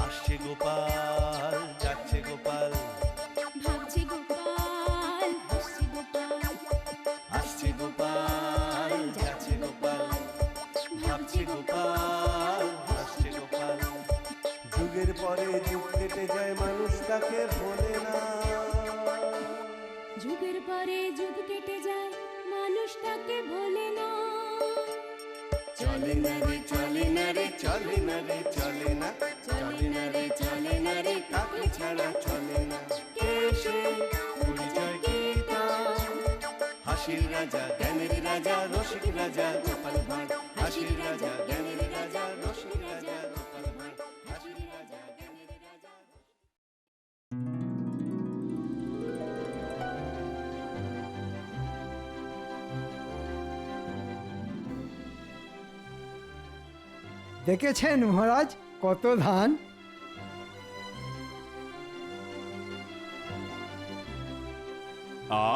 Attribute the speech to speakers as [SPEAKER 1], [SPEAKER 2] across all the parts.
[SPEAKER 1] আসছে গোপাল, যাচ্ছে গোপাল,
[SPEAKER 2] ভাবছে গোপাল, হাসছে গোপাল,
[SPEAKER 1] আসছে গোপাল, যাচ্ছে গোপাল, ভাবছে গোপাল, হাসছে গোপাল। যুগের পরে যুগ কেটে যায়, মানুষ তাকে ভোলে না।
[SPEAKER 2] যুগের পরে যুগ কেটে যায়, মানুষ তাকে ভোলে না।
[SPEAKER 1] চলে না রে, চলে না রে, চলে না রে, চলে না, চলে না রে, চলে না রে, কাকে ছাড়া চলে না। কে সে পরিচয় কি তার? হাসির রাজা, জ্ঞানের রাজা, রসিক রাজা গোপাল ভাঁড়। হাসির রাজা, জ্ঞানের রাজা, রসিক রাজা গোপাল ভাঁড়। হাসির রাজা, জ্ঞানের রাজা।
[SPEAKER 3] দেখেছেন মহারাজ কত ধান?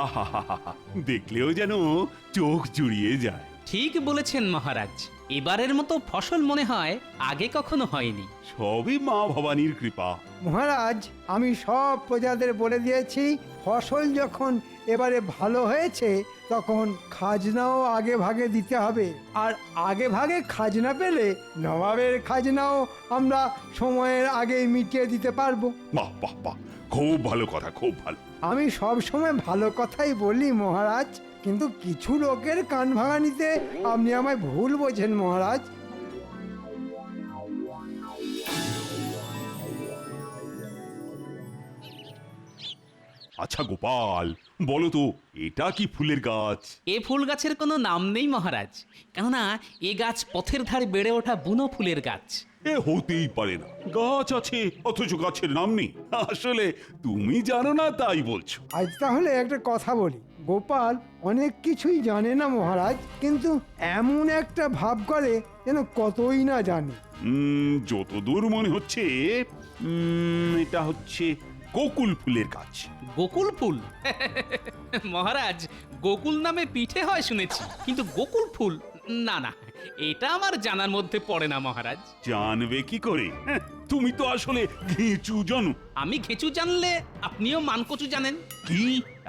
[SPEAKER 4] আহা, দেখলেও যেন চোখ জুড়িয়ে যায়।
[SPEAKER 5] ঠিক বলেছেন মহারাজ, এবারের মতো ফসল মনে হয় আগে কখনো হয়নি।
[SPEAKER 4] সবই মা ভবানীর কৃপা।
[SPEAKER 3] মহারাজ আমি সব প্রজাদের বলে দিয়েছি, ফসল যখন এবারে ভালো হয়েছে তখন খাজনাও আগে ভাগে দিতে হবে। আর আগে ভাগে খাজনা পেলে নবাবের খাজনাও আমরা সময়ের আগেই মিটিয়ে দিতে পারবো।
[SPEAKER 4] বাহ বাহ বাহ, খুব ভালো কথা, খুব ভালো।
[SPEAKER 3] আমি সব সময় ভালো কথাই বলি মহারাজ, কিন্তু কিছু লোকের কান ভাঙানিতে আপনি আমায় ভুল বোঝেন মহারাজ।
[SPEAKER 4] আচ্ছা গোপাল, বলো তো এটা কি ফুলের গাছ?
[SPEAKER 5] এ ফুল গাছের কোনো নাম নেই মহারাজ, কেননা এ গাছ পথের ধারে বেড়ে ওঠা বুনো ফুলের গাছ।
[SPEAKER 4] এ হতেই পারে না, গাছ আছে অথচ গাছের নাম নেই। আসলে তুমি জানো না তাই বলছো।
[SPEAKER 3] আজ তাহলে একটা কথা বলি, গোপাল অনেক কিছুই জানে না মহারাজ, কিন্তু এমন একটা ভাব করে যেন কতই না জানে।
[SPEAKER 4] যতদূর মনে হচ্ছে এটা হচ্ছে গোকুল ফুলের গাছ।
[SPEAKER 5] গোকুল ফুল? মহারাজ, গোকুল নামে পিঠে হয় শুনেছি, কিন্তু গোকুল ফুল না না, এটা আমার জানার মধ্যে পড়ে না মহারাজ।
[SPEAKER 4] জানবে কি করে? হ্যাঁ, তুমি তো আসলে ঘেঁচু জানো।
[SPEAKER 5] আমি ঘেঁচু জানলে আপনিও মানকচু জানেন।
[SPEAKER 4] কি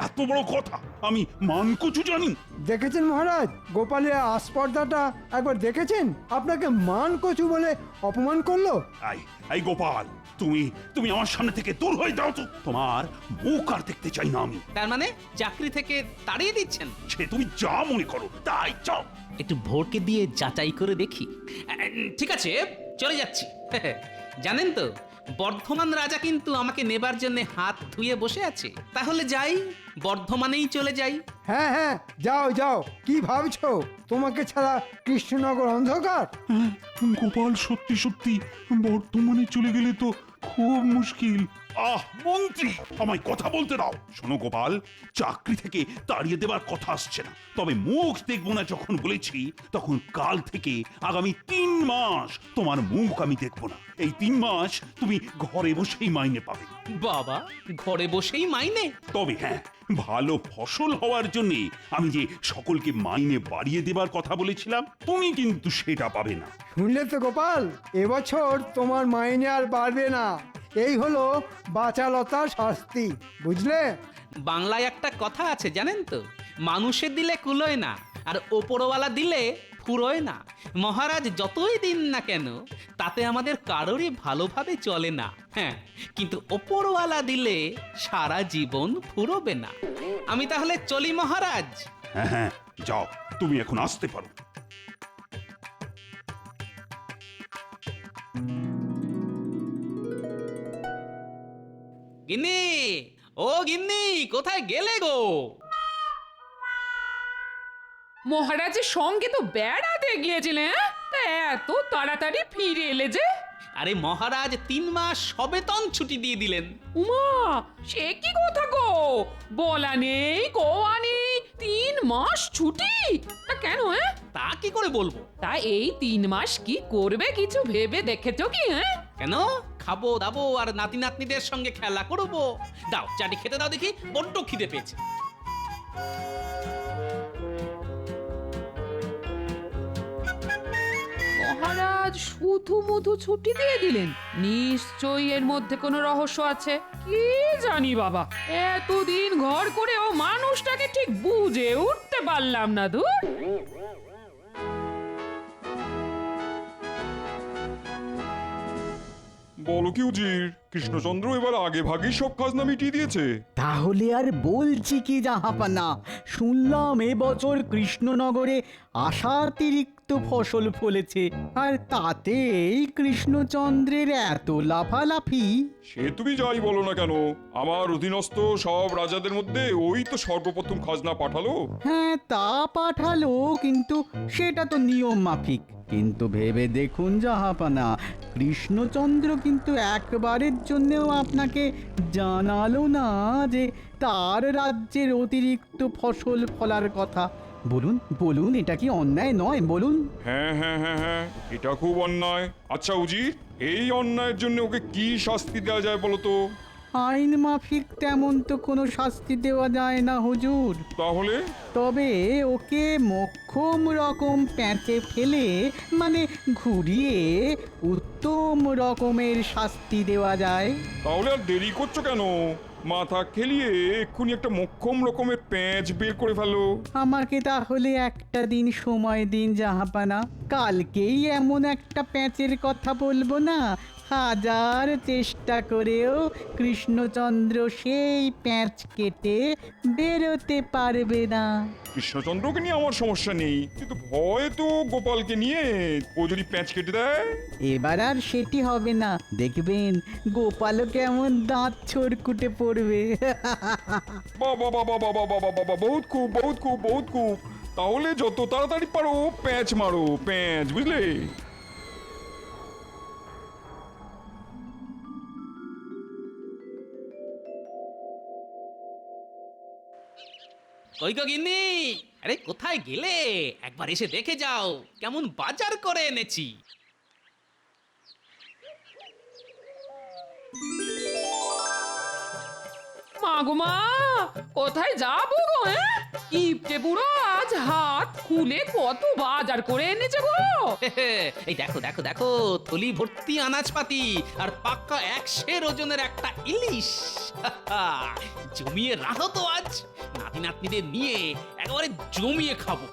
[SPEAKER 4] এত বড় কথা, আমি মানকচু জানি?
[SPEAKER 3] দেখেছেন মহারাজ, গোপালের আস্পর্ধাটা একবার দেখেছেন? আপনাকে মান কচু বলে অপমান করলো।
[SPEAKER 4] এই গোপাল, তুমি তুমি আমার সামনে থেকে দূর হয়ে যাও তো। তোমার মুখ আর দেখতে চাই না আমি।
[SPEAKER 5] তার মানে চাকরি থেকে তাড়িয়ে দিচ্ছেন?
[SPEAKER 4] সে তুমি যা মনে করো তাই চাও।
[SPEAKER 5] একটু ভোরকে দিয়ে যাচাই করে দেখি। ঠিক আছে, চলে যাচ্ছি। জানেন তো, বর্ধমান রাজা কিন্তু আমাকে নেবার জন্য হাত ধুয়ে বসে আছে। তাহলে যাই, বর্ধমানেই চলে যাই।
[SPEAKER 3] হ্যাঁ হ্যাঁ, যাও যাও। কি ভাবছো তোমাকে ছাড়া কৃষ্ণনগর অন্ধকার?
[SPEAKER 4] গোপাল সত্যি সত্যি বর্তমানে চলে গেলে তো খুব মুশকিল। মন্ত্রী, আমায় কথা বলতে দাও। শোনো গোপাল, চাকরি থেকে তাড়িয়ে দেবার কথা আসছে না, তবে মুখ দেখবো না যখন বলেছি, তখন কাল থেকে আগামী 3 মাস তোমার মুখ আমি দেখবো না। এই 3 মাস তুমি ঘরে বসেই মাইনে পাবে।
[SPEAKER 5] বাবা, ঘরে বসেই মাইনে?
[SPEAKER 4] তবে হ্যাঁ, ভালো ফসল হওয়ার জন্য আমি যে সকলকে মাইনে বাড়িয়ে দেবার কথা বলেছিলাম, তুমি কিন্তু সেটা পাবে না।
[SPEAKER 3] শুনলে তো গোপাল, এবছর তোমার মাইনে আর বাড়বে না। এই হলো বাচালতার শাস্তি, বুঝলে?
[SPEAKER 5] বাংলায় একটা কথা আছে জানেন তো, মানুষে দিলে কুলোয় না, আর ওপরওয়ালা দিলে ফুরোয় না। মহারাজ যতই দিন না কেন, তাতে আমাদের কারোরই ভালোভাবে চলে না। হ্যাঁ, কিন্তু ওপরওয়ালা দিলে সারা জীবন ফুরোবে না। আমি তাহলে চলি মহারাজ।
[SPEAKER 4] হ্যাঁ হ্যাঁ, যাও, তুমি এখন আসতে পারো।
[SPEAKER 5] গিন্নি, ও গিন্নি, কোথায় গেলে গো?
[SPEAKER 6] মহারাজের সঙ্গে তো বেড়াতে গিয়েছিলেন, হ্যাঁ? তা এত তাড়াতাড়ি ফিরে এলে যে?
[SPEAKER 5] আরে মহারাজ 3 মাস সবেতন ছুটি দিয়ে দিলেন।
[SPEAKER 6] উমা, সে কি কথা গো? বলা নেই কোয়া নেই, 3 মাস ছুটি? তা কেন? হ্যাঁ,
[SPEAKER 5] তা কি করে বলবো?
[SPEAKER 6] তা এই 3 মাস কি করবে কিছু ভেবে দেখেছো কি? হ্যাঁ,
[SPEAKER 5] কেন? খাবো দাবো আর নাতি নাতনিদের সঙ্গে খেলা করবো। দাও চাটি খেতে দাও দেখি, বড্ড খিদে পেয়েছে।
[SPEAKER 6] মহারাজ শুধু মধু ছুটি দিয়ে দিলেন? নিশ্চয়ই এর মধ্যে কোনো রহস্য আছে। কি জানি বাবা, এতদিন ঘর করেও মানুষটাকে ঠিক বুঝে উঠতে পারলাম না। দূর,
[SPEAKER 7] বলো কি উজির, কৃষ্ণচন্দ্র এবার আগে ভাগেই সব খাজনা মিটিয়ে দিয়েছে?
[SPEAKER 8] তাহলে আর বলছি কি জাহাপানা, শুনলাম এবছর কৃষ্ণনগরে আশাতিরিক্ত ফসল ফলেছে, আর তাতেই কৃষ্ণচন্দ্রের এত লাফালাফি।
[SPEAKER 7] সে তুমি যাই বলো না কেন, আমার অধীনস্থ সব রাজাদের মধ্যে ওই তো সর্বপ্রথম খাজনা পাঠালো।
[SPEAKER 8] হ্যাঁ, তা পাঠালো, কিন্তু সেটা তো নিয়ম মাফিক। কিন্তু ভেবে দেখুন জাহাপানা, কৃষ্ণচন্দ্র কিন্তু একবারের জন্যও আপনাকে জানালো না যে তার রাজ্যের অতিরিক্ত ফসল ফলার কথা। বলুন বলুন, এটা কি অন্যায় নয় বলুন?
[SPEAKER 7] হ্যাঁ হ্যাঁ হ্যাঁ হ্যাঁ, এটা খুব অন্যায়। আচ্ছা উজির, এই অন্যায়ের জন্য ওকে কি শাস্তি দেওয়া যায় বলো তো?
[SPEAKER 8] আইন মাফিক তেমন তো কোনো শাস্তি দেওয়া যায় না হুজুর।
[SPEAKER 7] তাহলে?
[SPEAKER 8] তবে ওকে মোক্ষম রকম প্যাঁচে ফেলে, মানে ঘুরিয়ে উত্তম রকমের শাস্তি দেওয়া যায়।
[SPEAKER 7] তাহলে আর দেরি করছো কেন? মাথা খেলিয়ে এক্ষুনি একটা মোক্ষম রকমের প্যাঁচ বের করে ফেলো।
[SPEAKER 8] আমাকে তাহলে একটা দিন সময় দিন জাহাপানা, কালকেই এমন একটা প্যাঁচের কথা বলবো না, হাজার চেষ্টা করেও কৃষ্ণচন্দ্র সেই প্যাঁচ কেটে বেরোতে পারবে না।
[SPEAKER 7] কৃষ্ণচন্দ্রকে নিয়ে আমার সমস্যা নেই, কিন্তু ভয় তো গোপালকে নিয়ে, ও যদি প্যাঁচ কেটে দেয়।
[SPEAKER 8] এবার আর সেটি হবে না, দেখবেন গোপালও কেমন দাঁত ছড়কুটে পড়বে।
[SPEAKER 7] বাবা বাবা বাবা বাবা বাবা, বহুত খুব বহুত খুব বহুত খুব। তাহলে যত তাড়াতাড়ি পারো প্যাঁচ মারো, প্যাঁচ, বুঝলে?
[SPEAKER 5] কই গো গিন্নি, আরে কোথায় গেলে? একবার এসে দেখে যাও কেমন বাজার করে এনেছি।
[SPEAKER 6] মা গো মা, কোথায় যাবো গো? ইপটে বুড়ো আজ হাত খুলে কত বাজার করে এনেছে গো।
[SPEAKER 5] এই দেখো দেখো দেখো, থলি ভর্তি আনাজপাতি আর পাক্কা 100 ওজনের একটা ইলিশ। জমিয়ে রাখো তো, আজ নাতি নাতনিদের নিয়ে একেবারে জমিয়ে খাবো।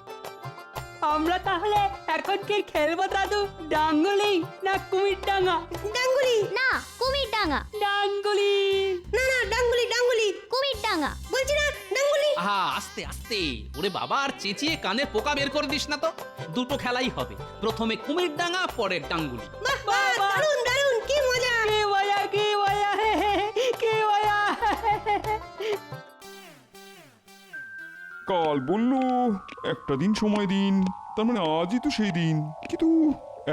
[SPEAKER 2] আমরা তাহলে এখন কি খেলবো দাদু? ডাঙ্গুলি না কুমির ডাঙ্গা?
[SPEAKER 9] ডাঙ্গুলি না, কুমির ডাঙ্গা।
[SPEAKER 2] ডাঙ্গুলি
[SPEAKER 9] না না, ডাঙ্গুলি ডাঙ্গুলি, কুমির ডাঙ্গা বলছি না, ডাঙ্গুলি।
[SPEAKER 5] আহা, আস্তে আস্তে, ওরে বাবা, আর চেঁচিয়ে কানে পোকা বের করে দিস না তো। দুটো খেলাই হবে, প্রথমে কুমির ডাঙ্গা, পরে ডাঙ্গুলি।
[SPEAKER 9] বাহ বাহ, দারুণ দারুণ, কি মজা।
[SPEAKER 2] কি মজা, কি মজা, কি মজা।
[SPEAKER 7] কাল বললো একটা দিন সময় দিন, তার মানে আজই তো সেই দিন। কিন্তু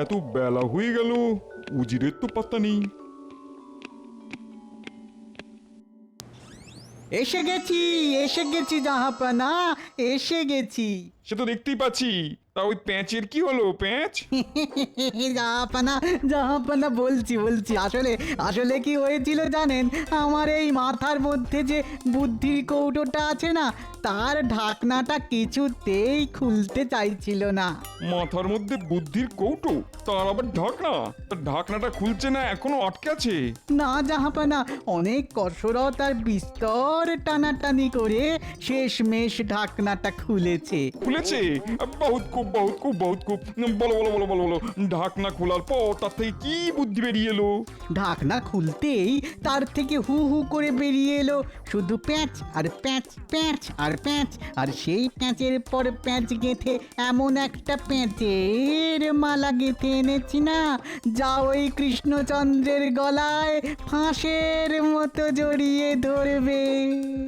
[SPEAKER 7] এত বেলা হয়ে গেল, উজিরের তো পাত্তা নেই।
[SPEAKER 8] এসে গেছি জাহাপানা, এসে গেছি।
[SPEAKER 7] সে তো দেখতেই পাচ্ছি। তা ওই প্যাঁচের কি হলো, প্যাঁচ?
[SPEAKER 8] জাহাপানা বলছি আসলে কি হয়েছিল জানেন? আমার এই মাথার মধ্যে যে বুদ্ধির কৌটোটা আছে না, তার ঢাকনাটা কিছুতেই খুলতে চাইছিল না।
[SPEAKER 7] মাথার মধ্যে বুদ্ধির কৌটো, তার আবার ঢাকনা? তার ঢাকনাটা খুলছে না, এখনো আটকে আছে?
[SPEAKER 8] না জাহাপানা, অনেক কসরত আর বিস্তর টানাটানি করে শেষমেশ ঢাকনাটা খুলেছে।
[SPEAKER 7] খুলেছে? বহুত খুব বহুত খুব বহুত খুব। বলো বলো বলো বলো বলো, ঢাকনা খোলার পর তার থেকে কি বুদ্ধি বেরিয়ে এলো?
[SPEAKER 8] ঢাকনা খুলতেই তার থেকে হু হু করে বেরিয়ে এলো শুধু প্যাঁচ আর প্যাঁচ, প্যাঁচ আর প্যাঁচ, আর সেই প্যাঁচের পর প্যাঁচ গেঁথে এমন একটা প্যাঁচের মালা গেঁথে এনেছি না, যা ওই কৃষ্ণচন্দ্রের গলায় ফাঁসের মতো জড়িয়ে ধরবে।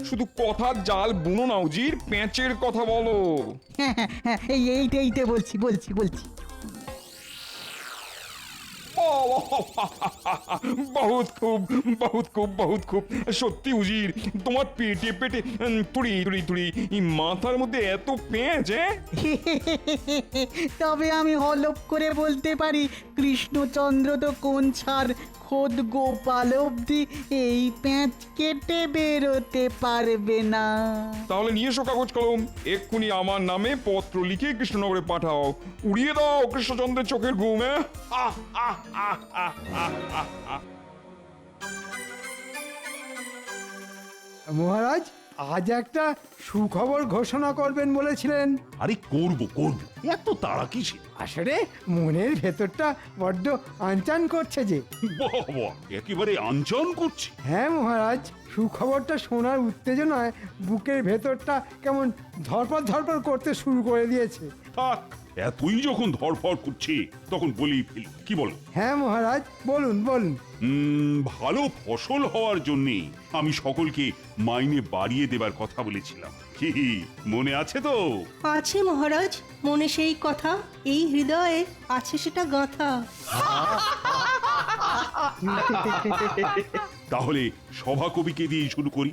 [SPEAKER 7] শুধু কথার জাল বুনো না উজির, প্যাঁচের কথা বলো।
[SPEAKER 8] হ্যাঁ হ্যাঁ হ্যাঁ, এইটা বলছি।
[SPEAKER 7] বহুত খুব বহুত খুব বহুত খুব। সত্যি উজির, তোমার পেটে পেটে তুড়ি তুড়ি তুড়ি, মাথার মধ্যে এত পেঁচ।
[SPEAKER 8] তবে আমি হলপ করে বলতে পারি, কৃষ্ণচন্দ্র তো কোন ছাড় খোদ গোপাল অবধি এই প্যাঁচ কেটে বেরোতে পারবে না।
[SPEAKER 7] তাহলে নিয়ে এসো কাগজ কলম, এক্ষুনি আমার নামে পত্র লিখে কৃষ্ণনগরে পাঠাও। উড়িয়ে দাও কৃষ্ণচন্দ্রের চোখের ঘুম।
[SPEAKER 3] মহারাজ, আজ একটা সুখবর ঘোষণা করবেন বলেছিলেন।
[SPEAKER 4] আরে করব করব, এত তাড়া কিসে?
[SPEAKER 3] আসলে মনের ভেতরটা বড্ড আনচান করছে যে।
[SPEAKER 4] বাহ বাহ, একেবারে আঞ্চন করছে।
[SPEAKER 3] হ্যাঁ মহারাজ, সুখবরটা শোনার উত্তেজনায় বুকের ভেতরটা কেমন ধরপড় ধরপড় করতে শুরু করে দিয়েছে।
[SPEAKER 4] থাক, এতই যখন ধরফড় করছে তখন বলেই ফেলি, কি বলো?
[SPEAKER 3] হ্যাঁ মহারাজ, বলুন বলুন।
[SPEAKER 4] ভালো ফসল হওয়ার জন্য আমি সকলকে মাইনে বাড়িয়ে দেবার কথা বলেছিলাম, কি মনে আছে তো?
[SPEAKER 9] আছে মহারাজ, মনে সেই কথা, এই হৃদয়ে আছে সেটা গাঁথা।
[SPEAKER 4] তাহলে সভাকবিকে দিয়ে শুরু করি।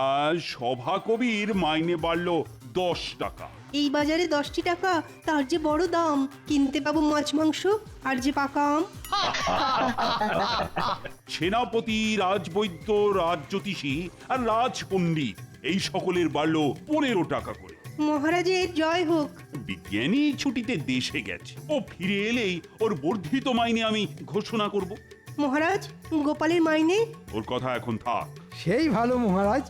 [SPEAKER 4] আর সভাকবির মাইনে বাড়লো 10 টাকা।
[SPEAKER 9] এই বাজারে 10টি টাকা, তার যে বড় দাম, কিনতে পাবো মাছ মাংস আর যে পাকা আম।
[SPEAKER 4] সেনাপতি, রাজবৈদ্য, রাজজ্যোতিষী আর রাজপণ্ডিত এই সকলের বাড়লো 15 টাকা করে।
[SPEAKER 9] মহারাজের জয় হোক।
[SPEAKER 4] বিজ্ঞানী ছুটিতে দেশে গেছে, ও ফিরে এলেই ওর বর্ধিত মাইনে আমি ঘোষণা করব।
[SPEAKER 9] মহারাজ, গোপালের মাইনে?
[SPEAKER 4] ওর কথা এখন থাক।
[SPEAKER 3] সেই ভালো মহারাজ।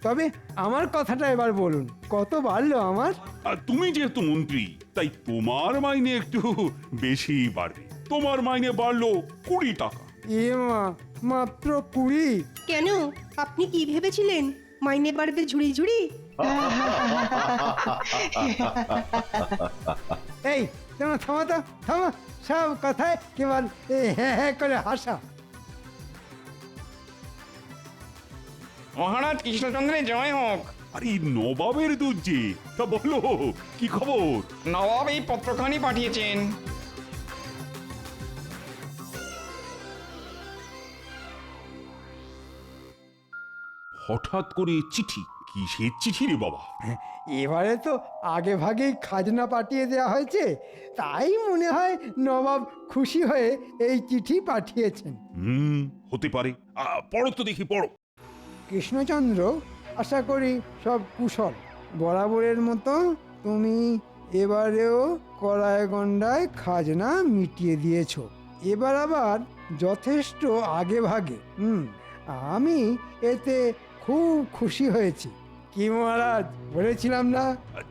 [SPEAKER 3] তবে আমার কথাটা এবার বলুন, কত বাড়লো আমার?
[SPEAKER 4] আর তুমি যেহেতু মন্ত্রী, তাই তোমার মাইনে একটু বেশি বাড়বে। তোমার মাইনে বাড়লো 20 টাকা।
[SPEAKER 3] এ মা, মাত্র 20?
[SPEAKER 9] কেন, আপনি কি ভেবেছিলেন মাইনে বাড়বে ঝুড়ি ঝুড়ি?
[SPEAKER 3] এই তোমার থামা তো, থামা, সব কথায় কেবল হ্যাঁ হ্যাঁ করে হাসা।
[SPEAKER 7] মহারাজ কৃষ্ণচন্দ্রের জয় হোক।
[SPEAKER 4] আরে নবাবের দুধ যে, তা বলো কি খবর?
[SPEAKER 7] নবাব এই পত্রখানি পাঠিয়েছেন।
[SPEAKER 4] হঠাৎ করে চিঠি? কিসের চিঠি রে বাবা?
[SPEAKER 3] এবারে তো আগে ভাগেই খাজনা পাঠিয়ে দেওয়া হয়েছে, তাই মনে হয় নবাব খুশি হয়ে এই চিঠি পাঠিয়েছেন।
[SPEAKER 4] হতে পারে। পড়ো তো দেখি, পড়ো।
[SPEAKER 3] কৃষ্ণচন্দ্র, আশা করি সব কুশল। বরাবরের মতো তুমি এবারেও কড়ায় গন্ডায় খাজনা মিটিয়ে দিয়েছ। এবার আবার যথেষ্ট আগে ভাগে। আমি এতে খুব খুশি হয়েছি। কি মহারাজ, বলেছিলাম না?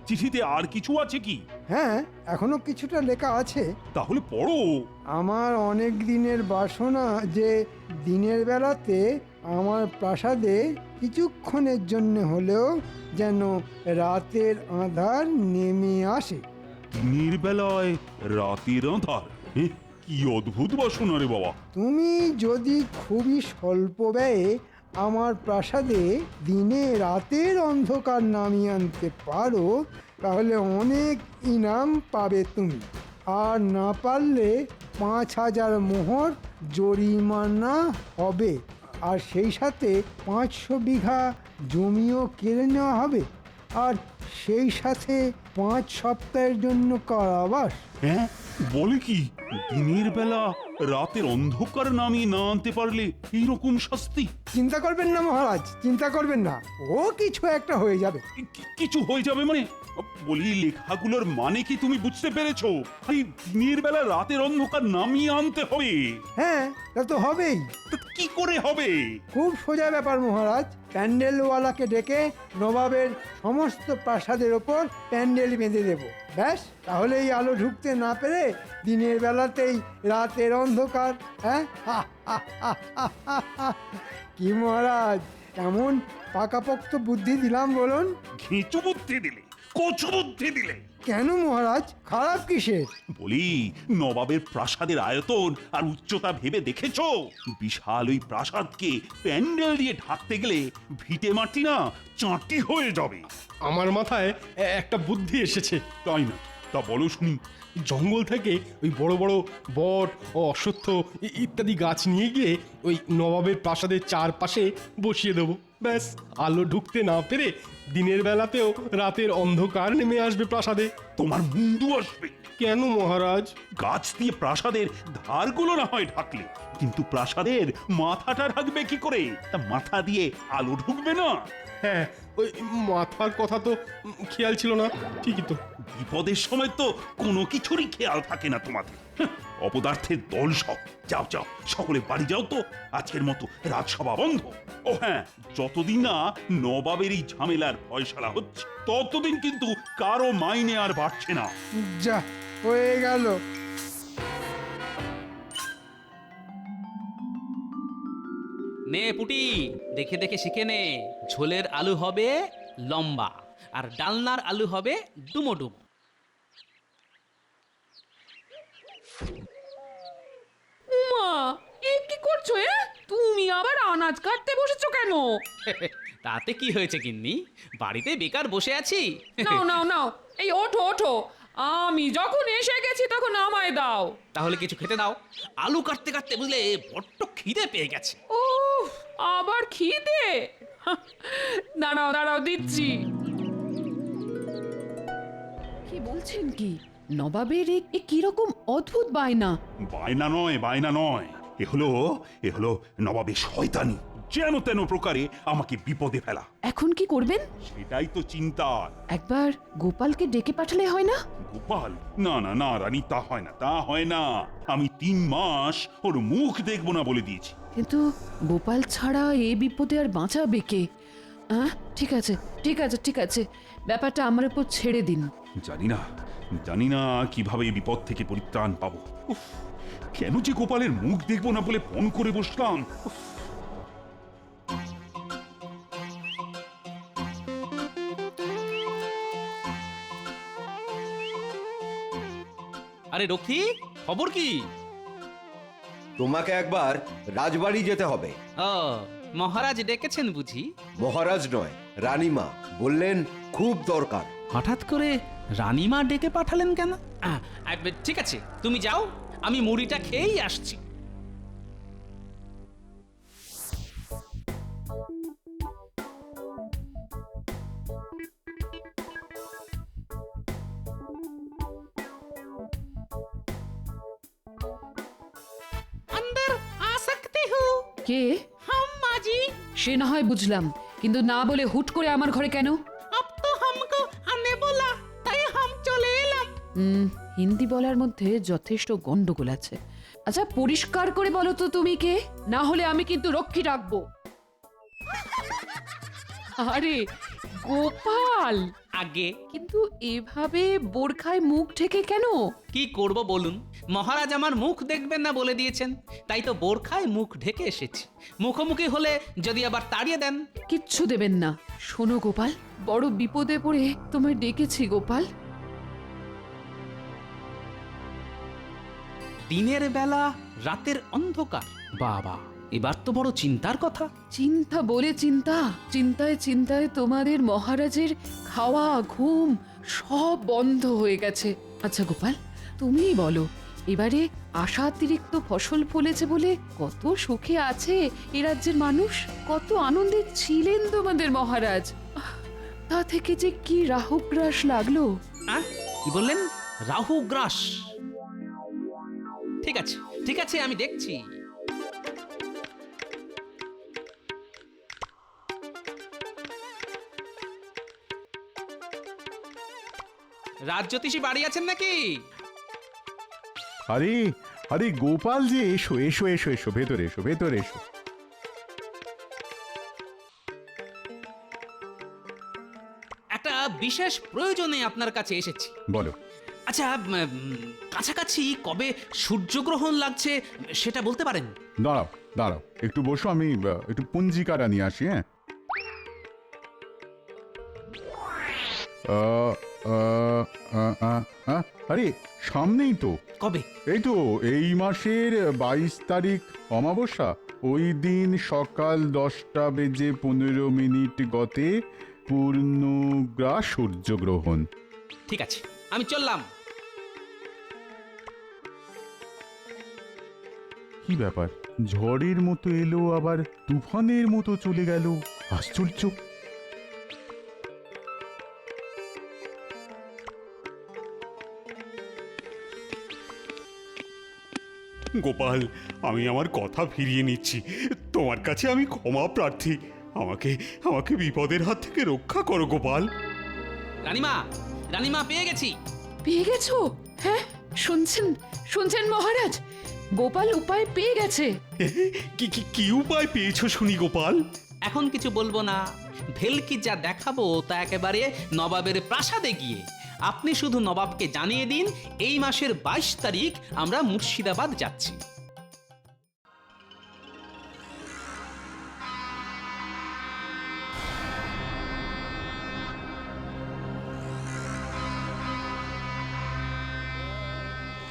[SPEAKER 4] চিঠিতে আর কিছু আছে কি?
[SPEAKER 3] হ্যাঁ, এখনো কিছুটা লেখা আছে।
[SPEAKER 4] তাহলে পড়ো।
[SPEAKER 3] আমার অনেক দিনের বাসনা যে দিনের বেলাতে আমার প্রাসাদে কিছুক্ষণের জন্য হলেও যেন রাতের আঁধার নেমে আসে।
[SPEAKER 4] দিনের বেলায় রাতের আঁধার? কি অদ্ভুত বাসনা রে বাবা।
[SPEAKER 3] তুমি যদি খুবই স্বল্প ব্যয়ে আমার প্রাসাদে দিনে রাতের অন্ধকার নামিয়ে আনতে পারো, তাহলে অনেক ইনাম পাবে তুমি। আর না পারলে 5000 মোহর জরিমানা হবে, আর সেই সাথে 500 বিঘা জমিও কেড়ে নেওয়া হবে, আর সেই সাথে 5 সপ্তাহের জন্য কারাবাস।
[SPEAKER 4] হ্যাঁ, বলে কি? দিনের বেলা রাতের অন্ধকার নামিয়ে না আনতে পারলে এইরকম শাস্তি?
[SPEAKER 3] চিন্তা করবেন না মহারাজ, চিন্তা করবেন না, ও কিছু একটা হয়ে যাবে।
[SPEAKER 4] কিছু হয়ে যাবে মানে? বলি, লেখাগুলোর মানে কি তুমি বুঝতে পেরেছো? এই দিনের বেলা রাতের অন্ধকার নামিয়ে আনতে হবে।
[SPEAKER 3] হ্যাঁ, তা তো হবেই।
[SPEAKER 4] তা কি করে হবে?
[SPEAKER 3] খুব সোজা ব্যাপার মহারাজ। প্যান্ডেলওয়ালাকে ডেকে নবাবের সমস্ত প্রাসাদের ওপর প্যান্ডেল বেঁধে দেব। ব্যাস, তাহলেই আলো ঢুকতে না পেরে দিনের বেলাতেই রাতের অন্ধকার। হ্যাঁ, কি মহারাজ, এমন পাকাপোক্ত বুদ্ধি দিলাম বলুন?
[SPEAKER 4] ঘিঁচু বুদ্ধি দিলে, কচু বুদ্ধি দিলে।
[SPEAKER 3] কেন মহারাজ, খারাপ কিসের?
[SPEAKER 4] বলি, নবাবের প্রাসাদের আয়তন আর উচ্চতা ভেবে দেখেছো? বিশাল ওই প্রাসাদকে প্যান্ডেল দিয়ে ঢাকতে গেলে ভিটে মাটি না চাঁটি হয়ে যাবে।
[SPEAKER 10] আমার মাথায় একটা বুদ্ধি এসেছে।
[SPEAKER 4] তাই না? তা বলো শুনি।
[SPEAKER 10] জঙ্গল থেকে ওই বড় বড় বট ও অশ্বত্থ ইত্যাদি গাছ নিয়ে গিয়ে ওই নবাবের প্রাসাদের চারপাশে বসিয়ে দেবো। ব্যাস আলো ঢুকতে না পেরে দিনের বেলাতেও রাতের অন্ধকার নেমে আসবে প্রাসাদে।
[SPEAKER 4] তোমার মুন্ডু আসবে।
[SPEAKER 10] কেন মহারাজ?
[SPEAKER 4] গাছ দিয়ে প্রাসাদের ধারগুলো না হয় ঢাকলে, কিন্তু প্রাসাদের মাথাটা ঢাকবে কি করে? তা মাথা দিয়ে আলো ঢুকবে না?
[SPEAKER 10] হ্যাঁ, ওই মাথার কথা তো খেয়াল ছিল না। ঠিকই তো।
[SPEAKER 4] বিপদের সময় তো কোনো কিছুরই খেয়াল থাকে না তোমাদের। অপদার্থের দল সব। যাও যাও, সকলে বাড়ি যাও তো, আজকের মতো রাজসভা বন্ধ। ও হ্যাঁ, যতদিন না নবাবের এই ঝামেলার ফয়সালা হচ্ছে, ততদিন কিন্তু কারো মাইনে আর বাড়ছে না।
[SPEAKER 3] যা হয়ে গেল।
[SPEAKER 5] নে পুটি, দেখে দেখে শিখে নে। ঝোলের আলু হবে লম্বা, আর ডালনার আলু হবে ডুমোডুম।
[SPEAKER 6] মা, এ কি করছো? তুমি আবার আনাজ কাটতে বসেছো কেন?
[SPEAKER 5] তাতে কি হয়েছে গিন্নি? বাড়িতে বেকার বসে আছি।
[SPEAKER 6] নাও নাও নাও, এই ওঠো ওঠো, আমি যখন এসে গেছি তখন আমায় দাও।
[SPEAKER 5] তাহলে কিছু খেতে দাও। আলু কাটতে কাটতে বুঝলে বড্ড খিদে পেয়ে গেছে।
[SPEAKER 6] ও, আবার খিদে? দাঁড়াও দাঁড়াও, দিচ্ছি। কি বলছেন কি? নবাবের এ কিরকম অদ্ভুত বায়না!
[SPEAKER 4] বায়না নয়, বায়না নয়, এ হলো নবাবের শয়তানি। যেন তেন প্রকারে আমাকে বিপদে ফেলা।
[SPEAKER 6] এখন কি করবেন?
[SPEAKER 4] সেটাই তো চিন্তা।
[SPEAKER 6] একবার গোপালকে ডেকে পাঠালে হয় না?
[SPEAKER 4] গোপাল? না না না রানী, তা হয় না, তা হয় না। আমি 3 মাস ওর মুখ দেখবো না বলে দিয়েছি।
[SPEAKER 6] কিন্তু গোপাল ছাড়া এ বিপদে আর বাঁচাবে কে? ঠিক আছে ঠিক আছে ঠিক আছে, ব্যাপারটা আমার উপর ছেড়ে দিন।
[SPEAKER 4] জানি না কিভাবে এই বিপদ থেকে পরিত্রাণ পাবো। উফ, কেন যে গোপালের মুখ দেখবো না বলে ফোন করে বসলাম। উফ।
[SPEAKER 5] আরে রক্ষী, খবর কি?
[SPEAKER 11] তোমাকে একবার রাজবাড়ি যেতে হবে।
[SPEAKER 5] ও, মহারাজ ডেকেছেন বুঝি?
[SPEAKER 11] মহারাজ নয়, রানীমা বললেন খুব দরকার।
[SPEAKER 5] হঠাৎ করে রানীমা ডেকে পাঠালেন কেন? ঠিক আছে, তুমি যাও, আমি মুড়িটা খেয়েই আসছি। अंदर आ सकते हो?
[SPEAKER 6] কে?
[SPEAKER 5] हम माजी।
[SPEAKER 6] সে না হয় বুঝলাম, কিন্তু না বলে হুট করে আমার ঘরে কেন?
[SPEAKER 5] अब तो हमको आने बोला, তাই हम চলে এলাম।
[SPEAKER 6] হিন্দি বলার মধ্যে যথেষ্ট গন্ডগোল আছে। আচ্ছা, পরিষ্কার করে বলো তো তুমি কে? না হলে আমি কিন্তু রক্ষী রাখবো। আরে গোপাল!
[SPEAKER 5] আগে
[SPEAKER 6] কিন্তু এভাবে বোরখায় মুখ ঢেকে কেন?
[SPEAKER 5] কি করব বলুন, মহারাজ আমার মুখ দেখবেন না বলে দিয়েছেন, তাই তো বোরখায় মুখ ঢেকে এসেছি। মুখোমুখি হলে যদি আবার তাড়িয়ে দেন।
[SPEAKER 6] কিচ্ছু দেবেন না। শোনো গোপাল, বড় বিপদে পড়ে তোমায় ডেকেছি গোপাল।
[SPEAKER 5] দিনের বেলা রাতের অন্ধকার, বাবা এবার তো বড় চিন্তার কথা।
[SPEAKER 6] চিন্তা বলে চিন্তা, চিন্তায় চিন্তায় তোমাদের মহারাজের খাওয়া ঘুম সব বন্ধ হয়ে গেছে। আচ্ছা গোপাল, তুমিই বলো, এবারে আশাতিরিক্ত ফসল ফলেছে বলে কত সুখে আছে এ রাজ্যের মানুষ, কত আনন্দে ছিলেন তোমাদের মহারাজ। তা থেকে যে কি রাহুগ্রাস লাগলো।
[SPEAKER 5] কি বললেন? রাহুগ্রাস? ঠিক আছে ঠিক আছে, আমি দেখছি। রাজজ্যোতিষী বাড়ি আছেন নাকি?
[SPEAKER 12] আরে আরে গোপাল যে, এসো এসো এসো এসো, ভেতরে এসো, ভেতরে এসো।
[SPEAKER 5] একটা বিশেষ প্রয়োজনে আপনার কাছে এসেছি।
[SPEAKER 12] বলো।
[SPEAKER 5] আচ্ছা, কাছাকাছি কবে সূর্যগ্রহণ লাগছে সেটা বলতে পারেন?
[SPEAKER 12] দাঁড়াও দাঁড়াও, একটু বসো, আমি একটু পঞ্জিকাটা নিয়ে আসি। হ্যাঁ, আরে সামনেই তো।
[SPEAKER 5] কবে?
[SPEAKER 12] এই তো এই মাসের 22 তারিখ অমাবস্যা। ওই দিন সকাল 10:15 গতে পূর্ণগ্রাস সূর্যগ্রহণ।
[SPEAKER 5] ঠিক আছে, আমি চললাম।
[SPEAKER 12] কি ব্যাপার, ঝড়ের মতো এলো আবার তুফানের মতো চলে গেল। আশ্চর্য!
[SPEAKER 4] গোপাল, আমি আমার কথা ফিরিয়ে নিচ্ছি। তোমার কাছে আমি ক্ষমা প্রার্থী। আমাকে আমাকে বিপদের হাত থেকে রক্ষা করো গোপাল।
[SPEAKER 5] রানীমা, রানীমা, পেয়ে গেছি।
[SPEAKER 6] পেয়ে গেছো? হ্যাঁ, শুনছেন শুনছেন মহারাজ, গোপাল উপায় পেয়ে গেছে।
[SPEAKER 4] কি কি কি উপায় পেয়েছো শুনি গোপাল?
[SPEAKER 5] এখন কিছু বলবো না, ভেলকি যা দেখাবো তা একেবারে নবাবের প্রাসাদে গিয়ে। আপনি শুধু নবাবকে জানিয়ে দিন এই মাসের 22 তারিখ আমরা মুর্শিদাবাদ যাচ্ছি।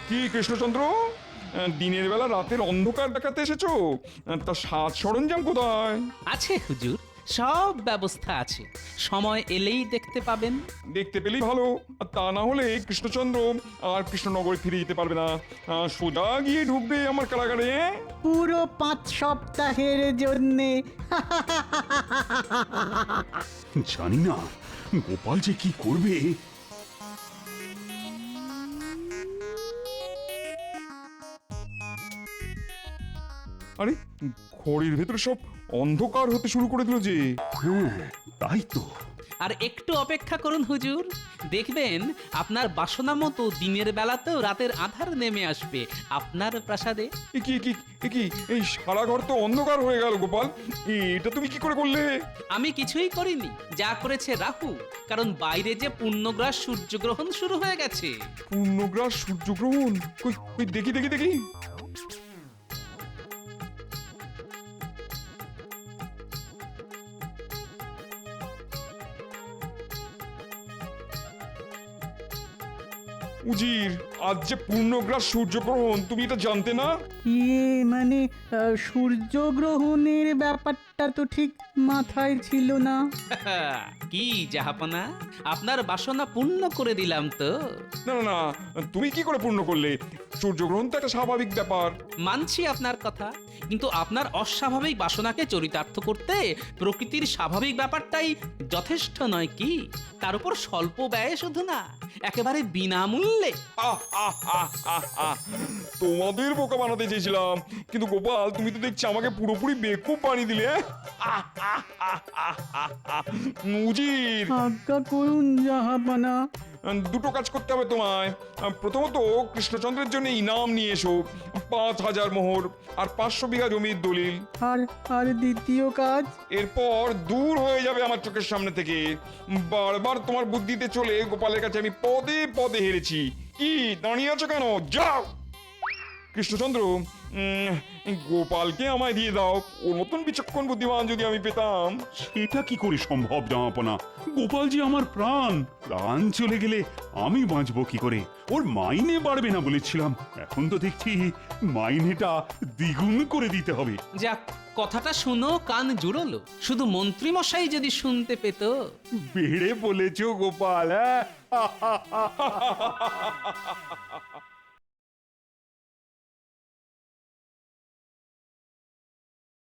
[SPEAKER 7] কি কৃষ্ণচন্দ্র, দিনের বেলা রাতের অন্ধকার দেখাতে এসেছো? তা সাজ সরঞ্জাম কোথায়?
[SPEAKER 5] আছে হুজুর, সব ব্যবস্থা আছে, সময় এলেই দেখতে পাবেন।
[SPEAKER 7] দেখতে পেলেই ভালো, আর তা না হলে কৃষ্ণচন্দ্র আর কৃষ্ণনগরে ফিরে যেতে পারবে না। সোজা গিয়ে ঢুকবে আমার কারাগারে।
[SPEAKER 8] পুরো 5 সপ্তাহের জন্যে।
[SPEAKER 4] জানি না গোপাল যে কি করবে।
[SPEAKER 7] আরে, ঘরের ভেতরে সব অন্ধকার হতে শুরু করে দিল যে।
[SPEAKER 4] হ্যাঁ, তাই তো।
[SPEAKER 5] আর একটু অপেক্ষা করুন হুজুর, দেখবেন আপনার বাসনা মতো দিনের বেলাতেও রাতের আধার নেমে আসবে আপনার প্রাসাদে।
[SPEAKER 7] এ কি কি এ কি, এই সারা ঘর তো অন্ধকার হয়ে গেল গোপাল। এটা তুমি কি করে করলে?
[SPEAKER 5] আমি কিছুই করিনি, যা করেছে রাহু, কারণ বাইরে যে পূর্ণগ্রাস সূর্যগ্রহণ শুরু হয়ে গেছে।
[SPEAKER 7] পূর্ণগ্রাস সূর্যগ্রহণ? কই কই, দেখি দেখি দেখি। উজির, আজ যে পূর্ণগ্রাস সূর্যগ্রহণ, তুমি এটা জানতে না?
[SPEAKER 8] মানে সূর্যগ্রহণের ব্যাপারটা তো ঠিক মাথায় ছিল না।
[SPEAKER 5] কি জাহাপনা, আপনার বাসনা পূর্ণ করে দিলাম তো।
[SPEAKER 7] না না না, তুমি কি করে পূর্ণ করলে? সূর্যগ্রহণ তো একটা স্বাভাবিক ব্যাপার।
[SPEAKER 5] মানছি আপনার কথা, কিন্তু আপনার অস্বাভাবিক বাসনাকে চরিতার্থ করতে প্রকৃতির স্বাভাবিক ব্যাপারটাই যথেষ্ট নয় কি? তার উপর স্বল্প ব্যয়ে শুধু না, একেবারে বিনামূল্যে।
[SPEAKER 7] তোমাদের বোকা বানাতে চেয়েছিলাম, কিন্তু গোপাল তুমি তো দেখছি আমাকে পুরোপুরি বেকুব বানিয়ে দিলে। উজির,
[SPEAKER 8] আজ্ঞা করুন জাহাপানা।
[SPEAKER 7] দুটো কাজ করতে হবে তোমায়। প্রথমত কৃষ্ণচন্দ্রের জন্য ইনাম নিয়ে এসো, 5000 মোহর আর 500 বিঘা জমির দলিল।
[SPEAKER 8] আর দ্বিতীয় কাজ?
[SPEAKER 7] এরপর দূর হয়ে যাবে আমার চোখের সামনে থেকে। বারবার তোমার বুদ্ধিতে চলে গোপালের কাছে আমি পদে পদে হেরেছি। কি দাঁড়িয়ে আছো কেন? যাও। কৃষ্ণচন্দ্র, গোপালকে আমায় দিয়ে দাও। ওর মতন বিচক্ষণ বুদ্ধিমান যদি আমি পেতাম।
[SPEAKER 4] সেটা কি করে সম্ভব জামাপনা? গোপাল যে আমার প্রাণ। প্রাণ চলে গেলে আমি বাঁচবো কি করে? ওর মাইনে বাড়বে না বলেছিলাম, এখন তো দেখছি মাইনেটা দ্বিগুণ করে দিতে হবে।
[SPEAKER 5] যাক, কথাটা শুনো কান জুড়লো। শুধু মন্ত্রী মশাই যদি শুনতে পেত।
[SPEAKER 4] বেড়ে বলেছো গোপাল। হ্যাঁ